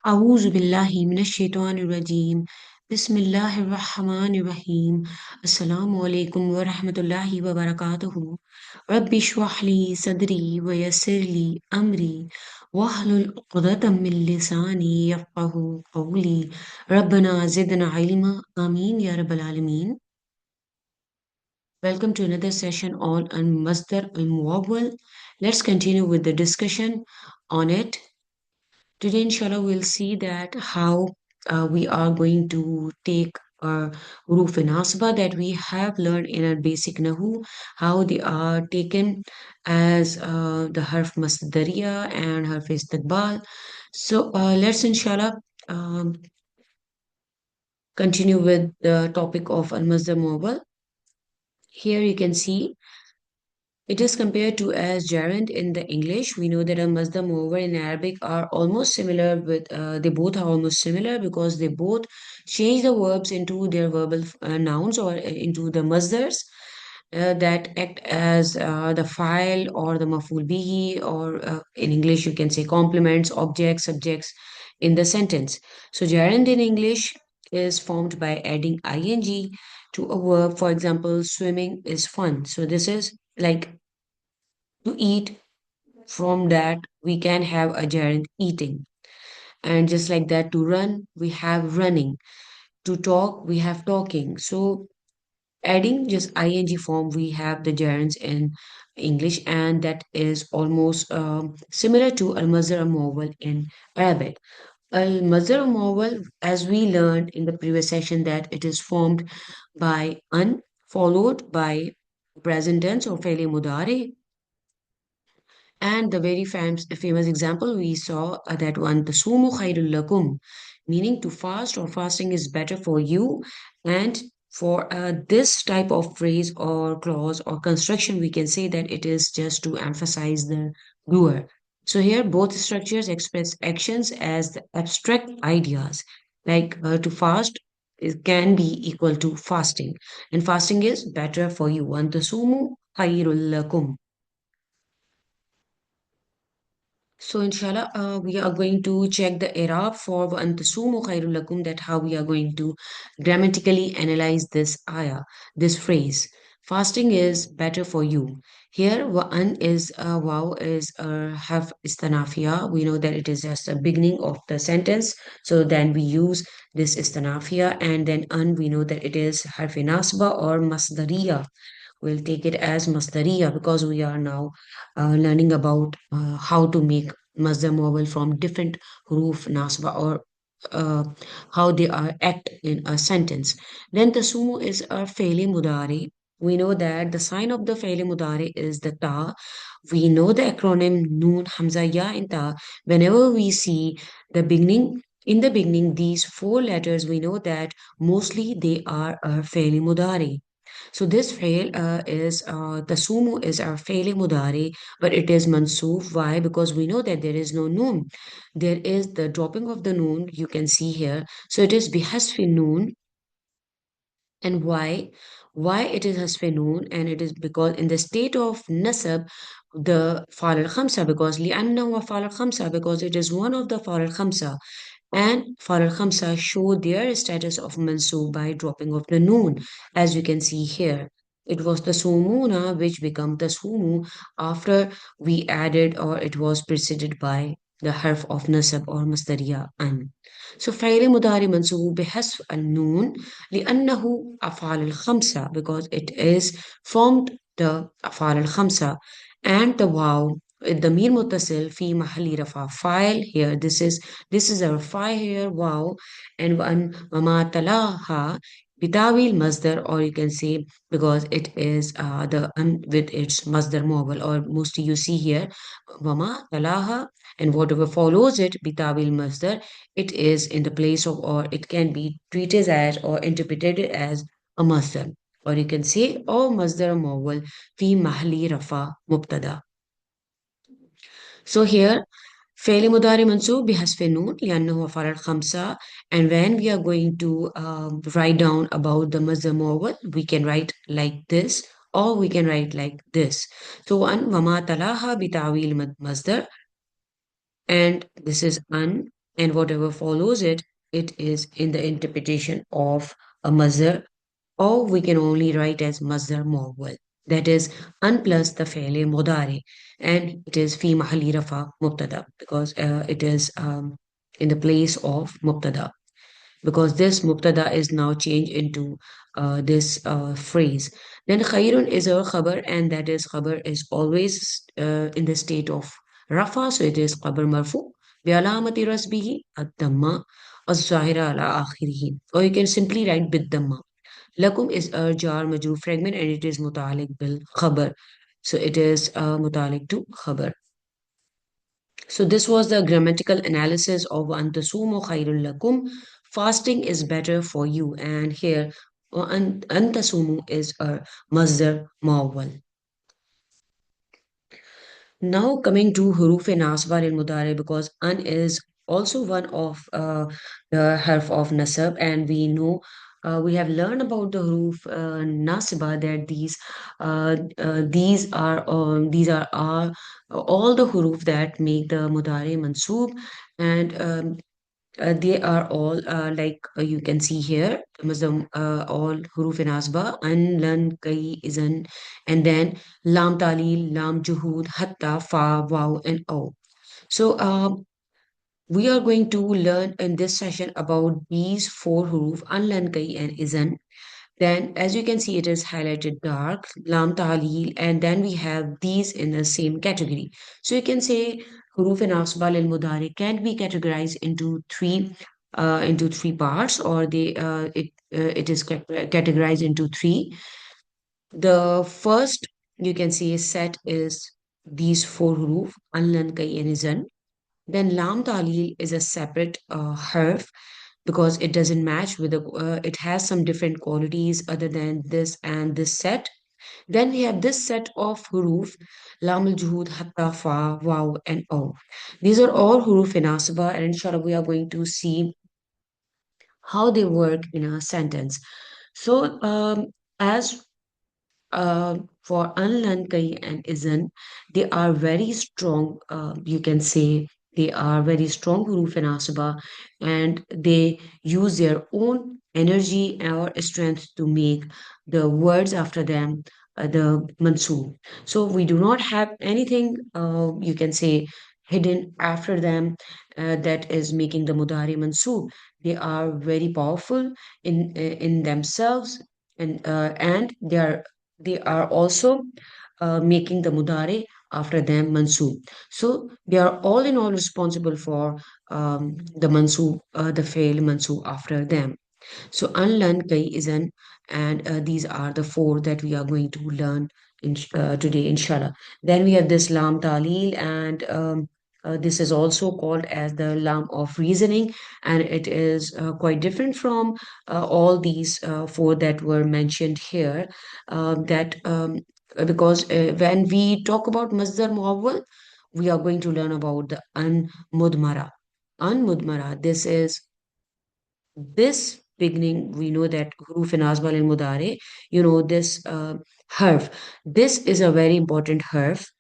أعوذ بالله من الشيطان الرجيم بسم الله الرحمن الرحيم السلام عليكم ورحمة الله وبركاته رب اشرح لي صدري ويسر لي أمري واحلل عقدة من لساني يفقه قولي ربنا زدنا علما آمين يا رب العالمين. Welcome to another session on المصدر المؤول. Let's continue with the discussion on it. Today, inshallah, we'll see that how we are going to take our huruf nasiba that we have learned in our basic nahu, how they are taken as the harf masdariya and harf istiqbal. So let's inshallah continue with the topic of al-masdar mobile. Here you can see it is compared to as gerund in the English. We know that a Mazda mover in Arabic are almost similar with they both are almost similar because they both change the verbs into their verbal nouns or into the Mazdars that act as the file or the maful bihi or in English you can say complements, objects, subjects in the sentence. So gerund in English is formed by adding ing to a verb. For example, swimming is fun. So this is like to eat. From that we can have a gerund eating, and just like that, to run we have running, to talk we have talking. So adding just ing form we have the gerunds in English, and that is almost similar to al-mazhar mobile in Arabic. Al-mazhar mobile, as we learned in the previous session, that it is formed by un followed by present tense or faili mudari. And the very famous example we saw that one, tasumu khairul lakum, meaning to fast or fasting is better for you. And for this type of phrase or clause or construction, we can say that it is just to emphasize the doer. So here, both structures express actions as the abstract ideas. Like to fast it can be equal to fasting, and fasting is better for you. One tasumu khairul lakum. So inshallah, we are going to check the i'rab for وَأَن khairul lakum, that how we are going to grammatically analyze this ayah, this phrase. Fasting is better for you. Here, wa'an is wow is have istanafia. We know that it is just the beginning of the sentence. So then we use this istanafia, and then an we know that it is harf nasba or masdariya. We'll take it as masdariya because we are now learning about how to make masdar mobile from different huruf nasba or uh, how they are act in a sentence. Then tasumu is a faili mudari. We know that the sign of the faili mudari is the ta. We know the acronym noon hamza ya in ta. Whenever we see the beginning, in the beginning, these four letters, we know that mostly they are a faili mudari. So this fail is the sumu is our faili mudari, but it is mansoof. Why? Because we know that there is no noon. There is the dropping of the noon. You can see here. So it is bihasfi noon. And why? Why it is hasfi noon? And it is because in the state of nasab, the fal al khamsa, because li'anna wa fal al khamsa, because it is one of the fal al khamsa, and fal al khamsa show their status of mansoob by dropping of the noon, as you can see here. It was the sumuna which become the sumu after we added, or it was preceded by the harf of nasab or masdariya an. So فعل مضارع منصوب بحذف النون لأنه أفعال الخمسة, because it is formed the أفعال الخمسة, and the واو الضمير متصل في محل رفع file. Here this is our file here, wow. And one وما تلاها بتاويل masdar, or you can say because it is the with its masdar mobile, or mostly you see here وما تلاها, and whatever follows it bitabil masdar, it is in the place of, or it can be treated as or interpreted as a masdar, or you can say or masdar mawal fi mahli rafa mubtada. So here فعل مضارع منصوب بحذف النون لأنه أفعال الخمسة. And when we are going to write down about the masdar mawal, we can write like this, or we can write like this. So an وما تلاها بتعويل masdar, and this is an and whatever follows it, it is in the interpretation of a mazhar, or we can only write as mazhar muawwal. That is an plus the fi'l mudari, and it is fi mahalli rafa mubtada because it is in the place of mubtada, because this mubtada is now changed into this phrase. Then khairun is a khabar, and that is khabar is always in the state of rafa, so it is khabar marfu bi'alamati rasbihi ad-damma az-zahira ala akhirih, or you can simply write bid-damma. Lakum is a jar majrur fragment, and it is mutalik bil khabar, so it is mutalik to khabar. So this was the grammatical analysis of antasumu khairul lakum. Fasting is better for you. And here antasumu is a masdar mawwal. Now coming to huruf e nasba lil mudare, because an is also one of the harf of nasab, and we know we have learned about the huruf nasiba, that these are all the huruf that make the mudare mansub, and they are all like you can see here, all huruf in asba, an, lan, kai, izan, and then lam talil, lam juhud, hatta, fa, waw, and o. So we are going to learn in this session about these four huruf, an, lan, kai, and izan. Then, as you can see, it is highlighted dark, lam ta'lil, and then we have these in the same category. So you can say huruf and asbal al mudari can be categorized into three parts, or it is categorized into three. The first you can see set is these four huruf, an, lan, kai, and izan. Then lam ta'lil is a separate harf because it doesn't match with it has some different qualities other than this and this set. Then we have this set of huruf, lam al juhud, hatta, fa, waw, and o. These are all huruf in asaba, and inshallah we are going to see how they work in a sentence. So as for unlearn kai and isn't, they are very strong. You can say they are very strong huruf and asaba, and they use their own energy or strength to make the words after them the mansub. So we do not have anything you can say hidden after them that is making the mudari mansub. They are very powerful in themselves, and they are also making the mudare after them mansub. So they are all in all responsible for the mansub, the fail mansub after them. So unlearn kai isn't, and these are the four that we are going to learn today, inshallah. Then we have this lam talil, and this is also called as the lam of reasoning, and it is quite different from all these four that were mentioned here. That because when we talk about masdar muawwal, we are going to learn about the unmudmara. Unmudmara. This beginning, we know that huruf and asbal al mudare, this harf. This is a very important harf,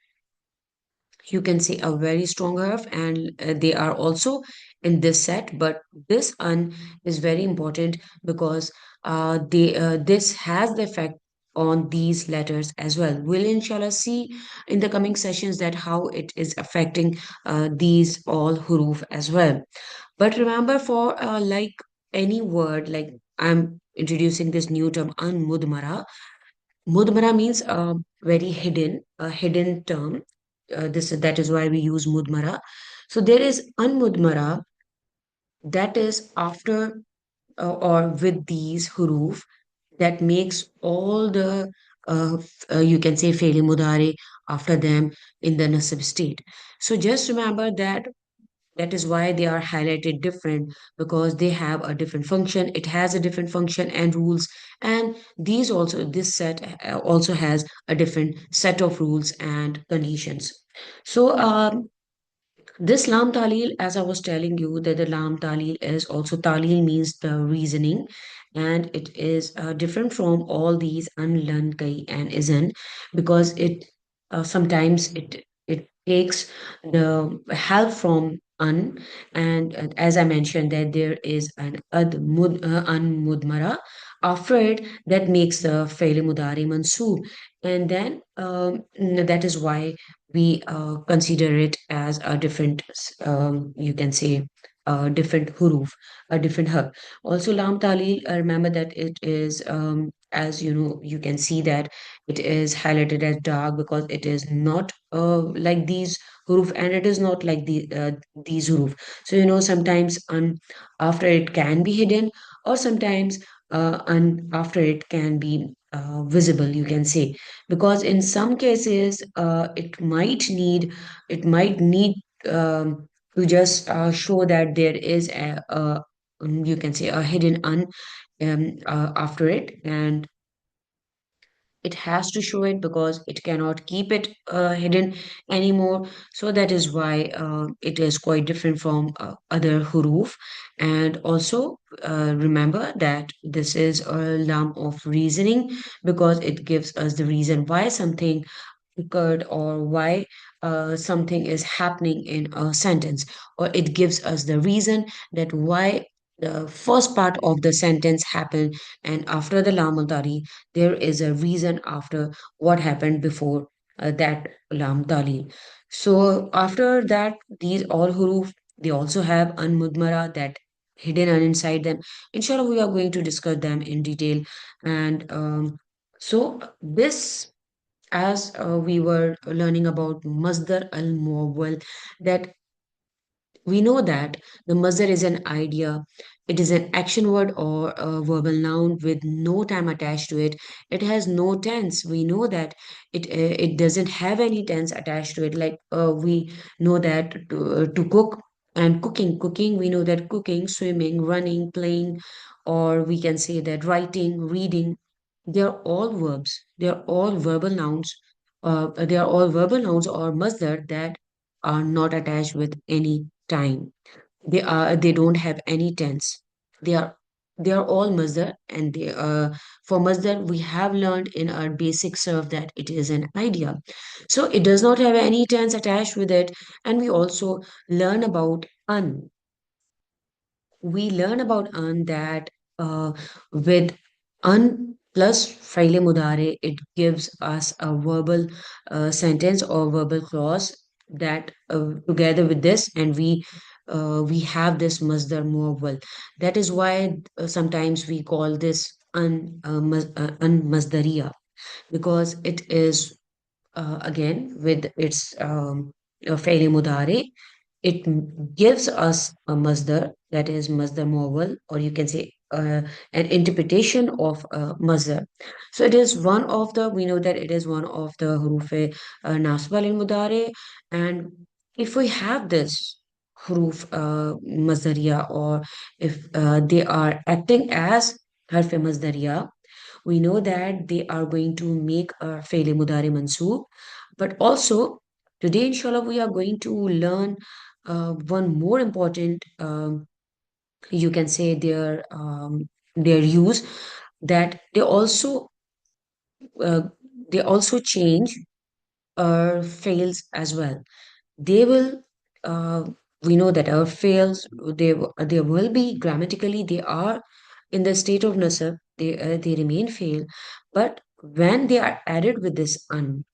you can say a very strong harf, and they are also in this set, but this un is very important because this has the effect on these letters as well. We'll inshallah see in the coming sessions that how it is affecting these all huruf as well. But remember, for like any word, like I'm introducing this new term unmudmara. Mudmara means very hidden, a hidden term. This that is why we use mudmara. So there is unmudmara, that is after or with these huruf, that makes all the you can say faili mudare after them in the nasab state. So just remember that is why they are highlighted different, because they have a different function, it has a different function and rules, and this set also has a different set of rules and conditions. So this lam talil, as I was telling you, that the lam talil is also, talil means the reasoning, and it is different from all these unlearned kai and isn't, because it sometimes it takes the help from un, and as I mentioned that there is an an mudmara after it that makes the fail mudari mansoob, and then that is why we consider it as a different you can say a different huruf, a different huruf. Also lam tali, remember that it is as you know, you can see that it is highlighted as dark because it is not like these huruf, and it is not like these huruf. So you know, sometimes after it can be hidden, or sometimes after it can be visible, you can say, because in some cases it might need to just show that there is you can say a hidden after it, and it has to show it because it cannot keep it hidden anymore. So that is why it is quite different from other huruf. And also remember that this is a lam of reasoning, because it gives us the reason why something occurred, or why something is happening in a sentence, or it gives us the reason that why the first part of the sentence happened, and after the lam al-tali there is a reason after what happened before that lam tali. So after that, these all huruf, they also have unmudmara, that hidden and inside them. Inshallah, we are going to discuss them in detail. And so this, as we were learning about Masdar al-Muawwal, that we know that the masdar is an idea. It is an action word or a verbal noun with no time attached to it. It has no tense. We know that it doesn't have any tense attached to it. Like we know that to cook and cooking. We know that cooking, swimming, running, playing, or we can say that writing, reading. They are all verbs. They are all verbal nouns. They are all verbal nouns or masdar that are not attached with any time. They don't have any tense. They are they are all masdar, and they for masdar we have learned in our basic surf that it is an idea. So it does not have any tense attached with it, and we also learn about un. We learn about an that with un plus faile mudare, it gives us a verbal sentence or verbal clause that together with this, and we have this masdar muawwal. That is why sometimes we call this un masdariya, because it is again with its faili mudare, it gives us a masdar, that is masdar muawwal, or you can say an interpretation of masdar. So it is one of the, we know that it is one of the huruf nasba lil mudare, and if we have this huruf masdariya, or if they are acting as harf masdariya, we know that they are going to make a faili mudari mansoob. But also today inshallah we are going to learn one more important you can say their use, that uh, they also change fails as well. They will we know that our fails, they will be grammatically, they are in the state of nasab, they remain fail, but when they are added with this un,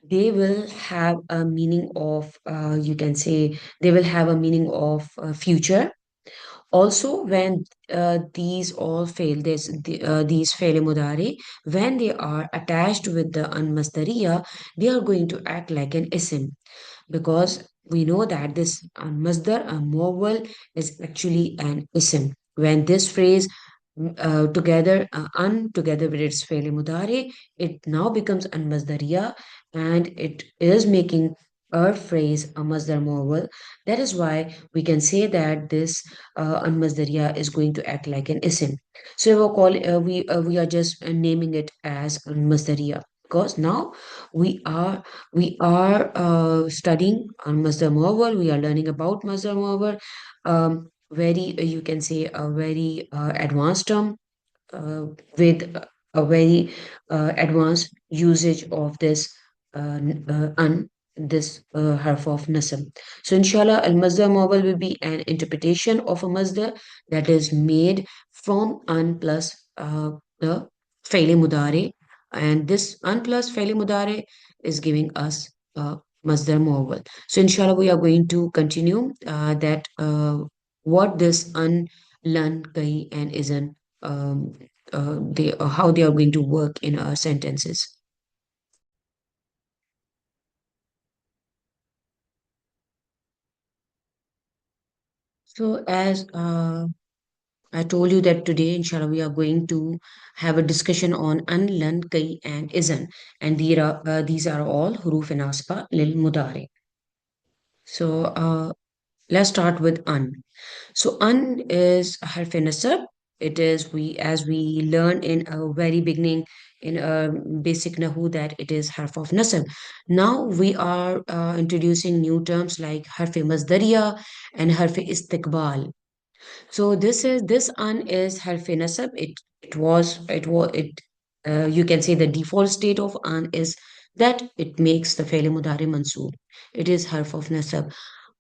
they will have a meaning of you can say they will have a meaning of future. Also, when these all fail, these fail mudari, when they are attached with the unmasdariya, they are going to act like an isim, because we know that this masdar, a muawwal, is actually an ism. When this phrase together, un together with its faili mudari, it now becomes an masdariya, and it is making a phrase a masdar muawwal. That is why we can say that this an masdariya is going to act like an ism. So we are just naming it as an masdariya, because now we are studying on Masdar Muawwal. We are learning about Masdar Muawwal. Very, you can say, a very advanced term uh, with a very advanced usage of this un. this harf of nasab. So inshallah, al-masdar mobile will be an interpretation of a masdar that is made from an plus the faili mudare, and this an plus faili mudare is giving us masdar mobile. So inshallah, we are going to continue that what this an, lan, kai, and isn't they how they are going to work in our sentences. So as I told you that today, inshallah, we are going to have a discussion on an, lan, kai, and izan. And these are all huruf and aspa lil mudare. So let's start with an. So an is harf nasab. It is we as we learn in a very beginning in a basic nahu that it is harf of nasab. Now we are introducing new terms like harf masdariya and harf istiqbal. So this an is harfi nasab. It you can say the default state of an is that it makes the faili mudari mansoob. It is harf of nasab.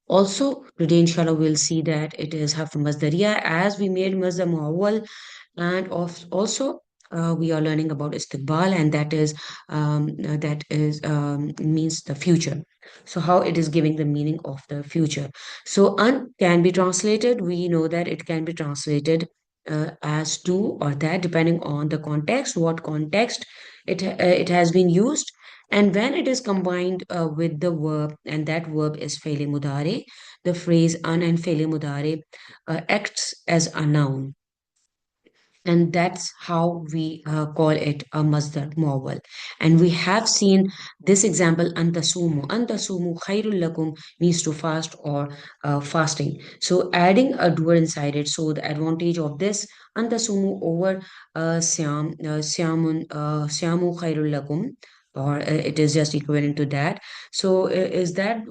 Also, today inshallah we'll see that it is harf masdariya as we made masdar muawwal, and also we are learning about istiqbal, and that is means the future. So how it is giving the meaning of the future. So un can be translated. We know that it can be translated as to or that depending on the context, what context it has been used, and when it is combined with the verb, and that verb is fe'li mudare, the phrase an and fe'li mudare acts as a noun, and that's how we call it a masdar muawwal. And we have seen this example, antasumu khairul lakum means to fast or fasting. So adding a doer inside it, so the advantage of this antasumu over syamu khairul lakum, or it is just equivalent to that. So is that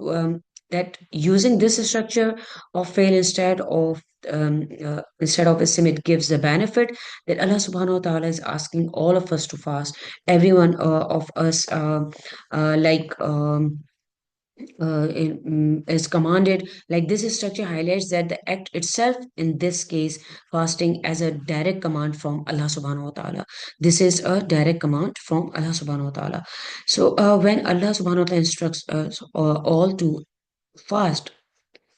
that using this structure of fail instead of isim, it gives the benefit that Allah subhanahu wa ta'ala is asking all of us to fast. Everyone of us, is commanded. Like this structure highlights that the act itself, in this case, fasting, as a direct command from Allah subhanahu wa ta'ala. This is a direct command from Allah subhanahu wa ta'ala. So when Allah subhanahu wa ta'ala instructs us all to fast,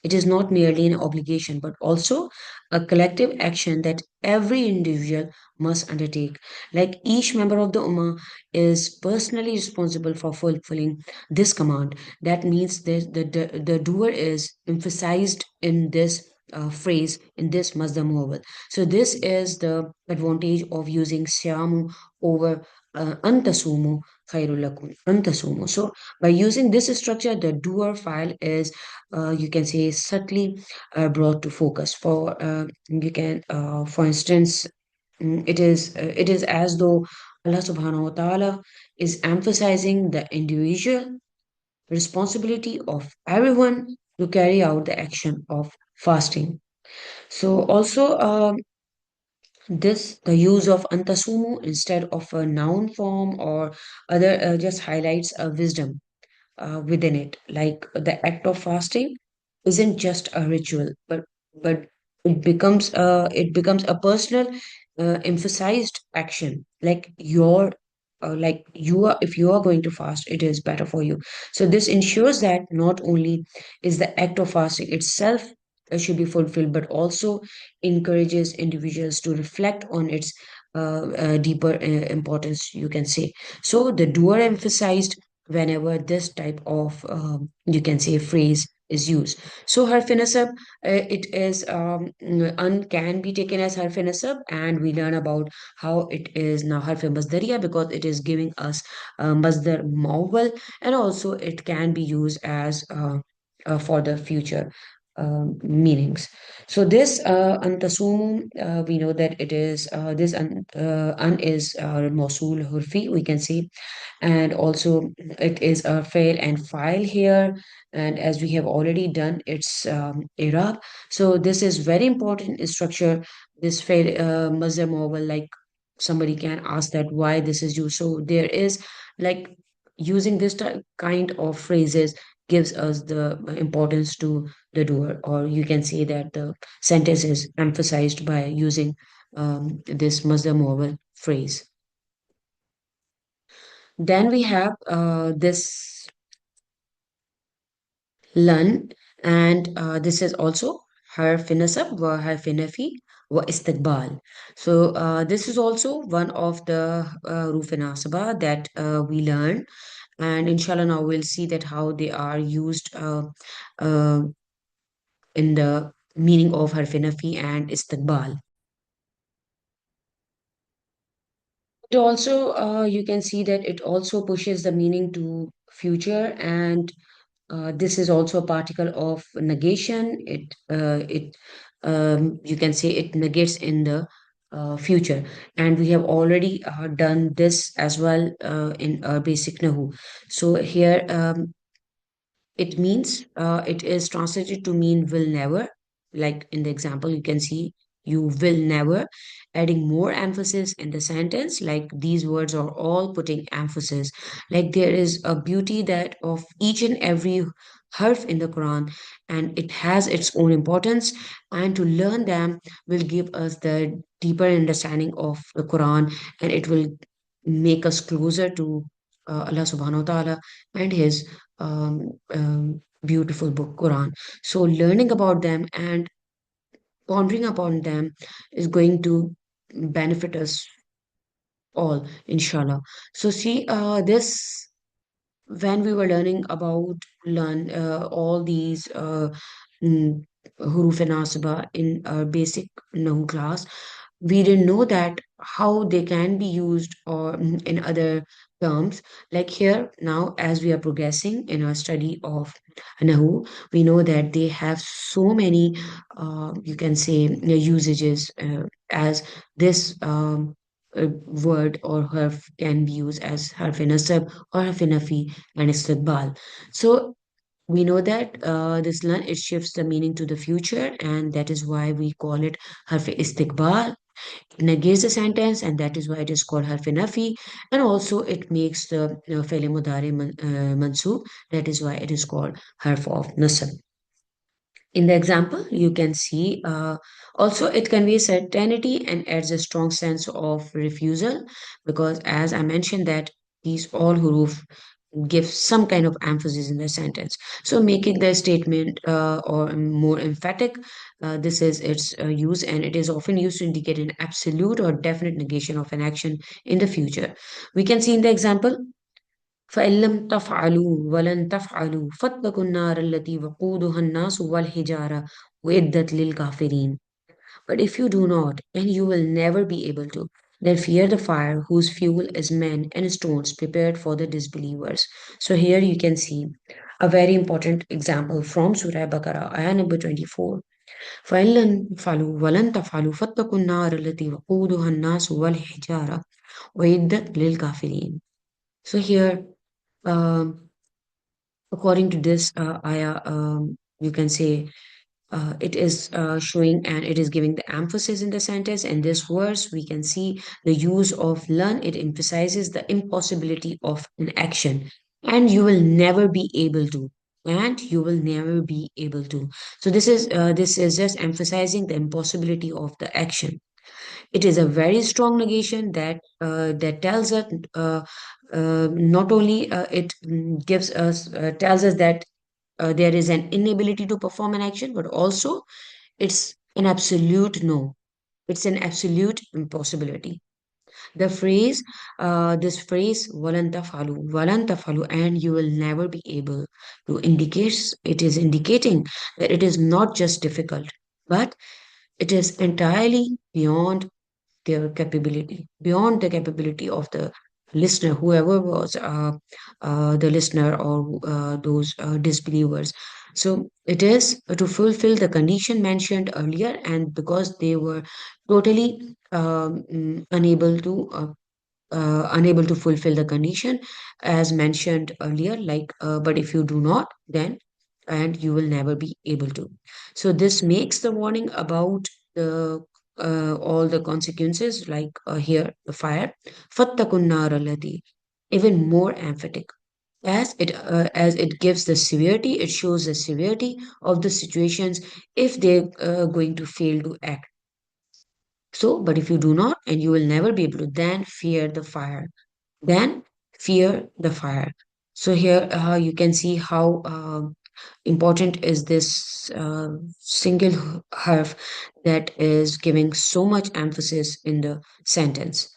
it is not merely an obligation, but also a collective action that every individual must undertake. Like each member of the Ummah is personally responsible for fulfilling this command. That means that the doer is emphasized in this phrase, in this Mazda Muawwal. So, this is the advantage of using Syamu over Antasumu Khairul Lakum. Antasumu. So, by using this structure, the doer file is you can say subtly brought to focus. For instance, it is as though Allah Subhanahu wa Taala is emphasizing the individual responsibility of everyone to carry out the action of fasting. So also this the use of antasumu instead of a noun form or other just highlights a wisdom within it. Like the act of fasting isn't just a ritual, but it becomes a personal, emphasized action. Like you are if you are going to fast, it is better for you. So this ensures that not only is the act of fasting itself should be fulfilled, but also encourages individuals to reflect on its deeper importance, you can say. So the doer emphasized whenever this type of you can say phrase is used. So harf nasab, it is un can be taken as harf nasab, and we learn about how it is now harf masdariya because it is giving us masdar mawwal, and also it can be used as for the future meanings. So this antasum, we know that it is this an is mausul hurfi, we can say, and also it is a fail and file here, and as we have already done its iraq. So this is very important structure, this fail mazhar mobile. Like somebody can ask that why this is used. So there is like using this kind of phrases gives us the importance to the doer, or you can say that the sentence is emphasized by using this masdar modal phrase. Then we have this learn, and this is also harf nasab wa harf nafi wa istiqbal. So this is also one of the huruf nasaba that we learn, and inshallah now we'll see that how they are used uh, in the meaning of harf nafi and istiqbal. It also, you can see that it also pushes the meaning to future, and this is also a particle of negation. You can say it negates in the future, and we have already done this as well in our basic Nahu. So here, it means it is translated to mean will never. Like in the example, you can see you will never, adding more emphasis in the sentence. Like these words are all putting emphasis. Like there is a beauty that of each and every harf in the Quran, and it has its own importance. And to learn them will give us the deeper understanding of the Quran, and it will make us closer to Allah subhanahu wa ta'ala and His beautiful book, Quran. So, learning about them and pondering upon them is going to benefit us all, inshallah. So, see, this when we were learning about learn all these mm, huruf and nasaba in our basic Nahu class, we didn't know that how they can be used or in other terms. Like here now, as we are progressing in our study of Nahu, we know that they have so many, you can say, usages as this. Word or harf can be used as harf nasab or harf nafi and istiqbal. So we know that this learn it shifts the meaning to the future, and that is why we call it harf istiqbal. It negates the sentence, and that is why it is called harf nafi. And also it makes the fi'l mudari mansub. That is why it is called harf of nasab. In the example, you can see also it conveys certainty and adds a strong sense of refusal, because as I mentioned that these all huruf give some kind of emphasis in the sentence. So making the statement or more emphatic, this is its use, and it is often used to indicate an absolute or definite negation of an action in the future. We can see in the example, فإن لم تفعلوا ولن تفعلوا فاتقوا النار التي وقودها الناس والحجارة وعدت للكافرين. But if you do not, and you will never be able to, then fear the fire whose fuel is men and stones prepared for the disbelievers. So here you can see a very important example from Surah Baqarah, ayah number 24. فإن لم تفعلوا ولن تفعلوا فاتقوا النار التي وقودها الناس والحجارة وعدت للكافرين. So here, um, according to this ayah, you can say it is showing and it is giving the emphasis in the sentence. In this verse, we can see the use of learn. It emphasizes the impossibility of an action, and you will never be able to. And you will never be able to. So this is just emphasizing the impossibility of the action. It is a very strong negation that tells us not only it gives us tells us that there is an inability to perform an action, but also it's an absolute no. It's an absolute impossibility. This phrase, walan tafalu, and you will never be able to indicates, it is indicating that it is not just difficult, but it is entirely beyond the capability of the listener, whoever was the listener or those disbelievers. So it is to fulfill the condition mentioned earlier, and because they were totally unable to fulfill the condition as mentioned earlier, like but if you do not, then and you will never be able to. So this makes the warning about the all the consequences, like here the fire, fattakun nar allati, even more emphatic. as it gives the severity, it shows the severity of the situations if they're going to fail to act. So, but if you do not, and you will never be able to, then fear the fire. Then fear the fire. So here you can see how important is this single harf that is giving so much emphasis in the sentence.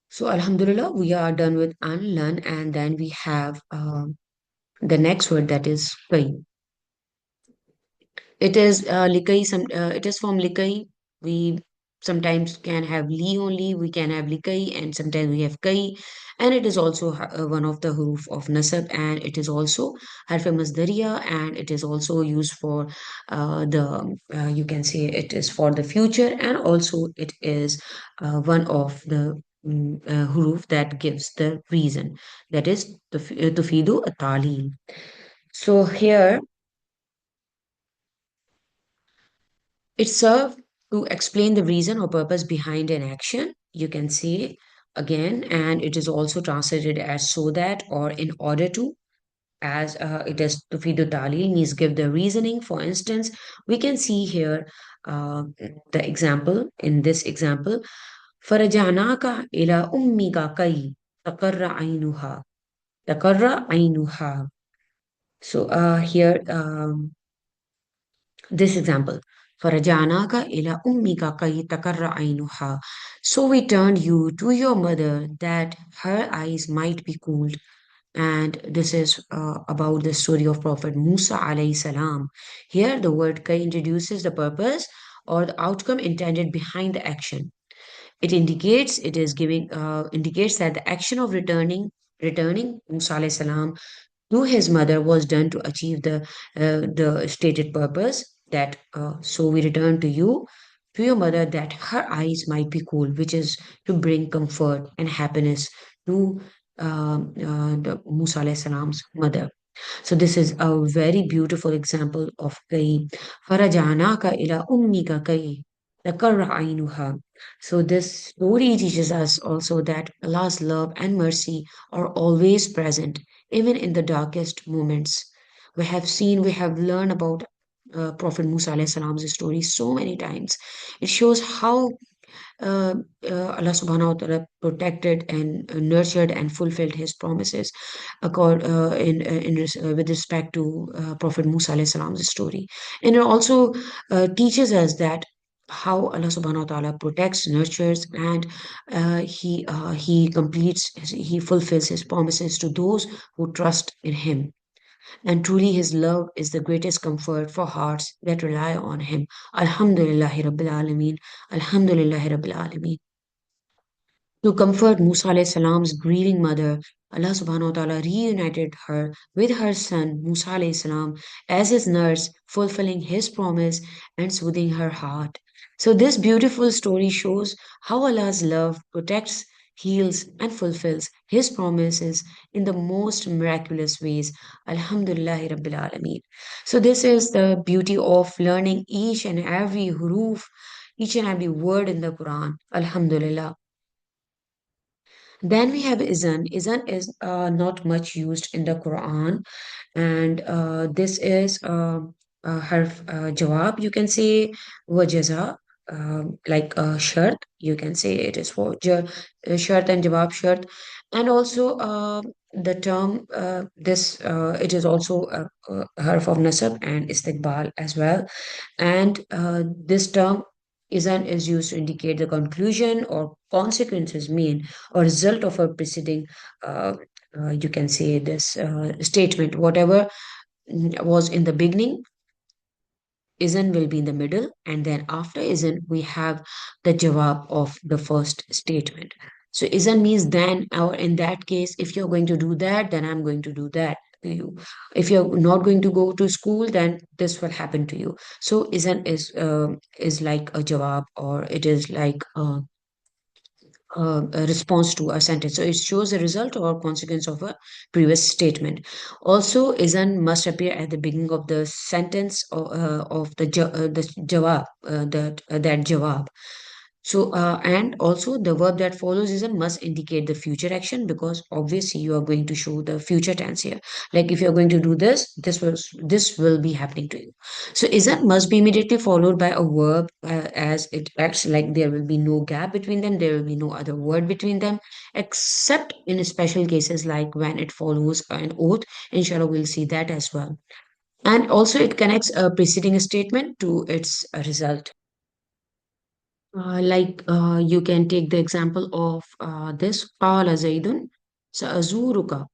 So, Alhamdulillah, we are done with unlearn, and then we have the next word that is kai. It is likai. It is from likai. We sometimes can have li only. We can have likai, and sometimes we have kai. And it is also one of the huruf of nasab, and it is also harf masdariya, and it is also used for the. You can say it is for the future, and also it is one of the huruf that gives the reason. That is tufidu at-talil. So here it serves to explain the reason or purpose behind an action, you can say again, and it is also translated as so that or in order to, as it is tufidu talil means give the reasoning. For instance, we can see here the example in this example, فرجعناك إلى أمك كي تقر عينها تقر عينها. So here this example, فرجعناك إلى أمك كي تقر عينها. So we turned you to your mother that her eyes might be cooled. And this is about the story of Prophet Musa alayhi salam. Here the word kai introduces the purpose or the outcome intended behind the action. It indicates that the action of returning Musa alayhi salam to his mother was done to achieve the stated purpose that so we return to you to your mother that her eyes might be cool, which is to bring comfort and happiness to the Musa alayhi salam's mother. So this is a very beautiful example of kai. Farajanaka ila ummika kai. Takarra ainuha. So this story teaches us also that Allah's love and mercy are always present, even in the darkest moments. We have learned about Prophet Musa alayhi salam's story so many times. It shows how uh, Allah subhanahu wa ta'ala protected and nurtured and fulfilled his promises with respect to Prophet Musa alayhi salam's story. And it also teaches us that how Allah subhanahu wa ta'ala protects, nurtures, and he fulfills his promises to those who trust in him. And truly, His love is the greatest comfort for hearts that rely on Him. Alhamdulillahi Rabbil Alameen. Alhamdulillahi Rabbil Alameen. To comfort Musa alayhi salam's grieving mother, Allah subhanahu wa ta'ala reunited her with her son Musa alayhi salam as his nurse, fulfilling his promise and soothing her heart. So this beautiful story shows how Allah's love protects, heals, and fulfills his promises in the most miraculous ways. Alhamdulillahi Rabbil Alameen. So this is the beauty of learning each and every huruf, each and every word in the Quran. Alhamdulillah. Then we have izan. Izan is not much used in the Quran, and this is harf jawab. You can say wajaza, like shart. You can say it is for shart and jawab shart, and also the term this it is also a harf of nasab and istiqbal as well, and this term isn't is used to indicate the conclusion or consequences mean or result of a preceding you can say this statement. Whatever was in the beginning, isn't will be in the middle, and then after isn't we have the jawab of the first statement. So isn't means then, or in that case, if you're going to do that, then I'm going to do that to you. If you're not going to go to school, then this will happen to you. So isn't is like a jawab, or it is like a response to a sentence. So it shows the result or consequence of a previous statement. Also, isn't must appear at the beginning of the sentence of the jawab, that jawab. So, and also the verb that follows is a must indicate the future action, because obviously you are going to show the future tense here. Like if you're going to do this, this will be happening to you. So, isn't must be immediately followed by a verb, as it acts like there will be no gap between them. There will be no other word between them, except in special cases like when it follows an oath. Inshallah, we'll see that as well. And also, it connects a preceding statement to its result. You can take the example of this قال زيد سأزورك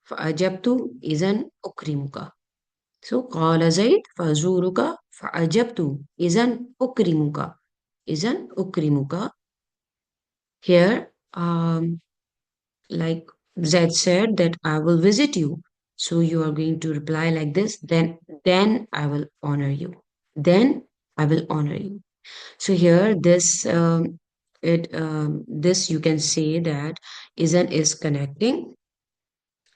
فأجبت إذا أكرمك. So قال زيد فأزورك فأجبت إذا أكرمك. إذا أكرمك. Here, like Zaid said that I will visit you. So you are going to reply like this. Then I will honor you. Then I will honor you. So here, this you can say that isn't is connecting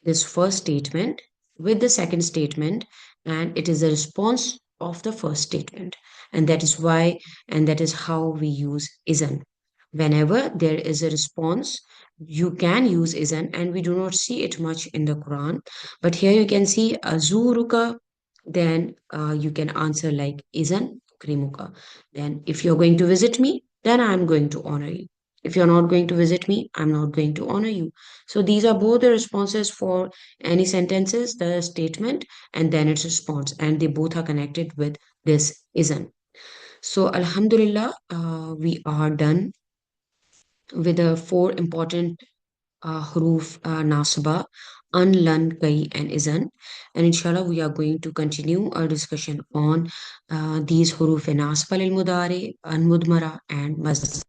this first statement with the second statement, and it is a response of the first statement, and that is why, and that is how we use isn't. Whenever there is a response, you can use isn't, and we do not see it much in the Quran, but here you can see azuruka. Then you can answer like isn't krimuka. Then if you're going to visit me, then I'm going to honor you. If you're not going to visit me, I'm not going to honor you. So these are both the responses for any sentences, the statement, and then its response, and they both are connected with this isn't. So Alhamdulillah, we are done with the four important huruf Nasba, unlearn, kai, and isn't. And inshallah, we are going to continue our discussion on these huruf Nasba, lil mudari, al mudmara, and mazd.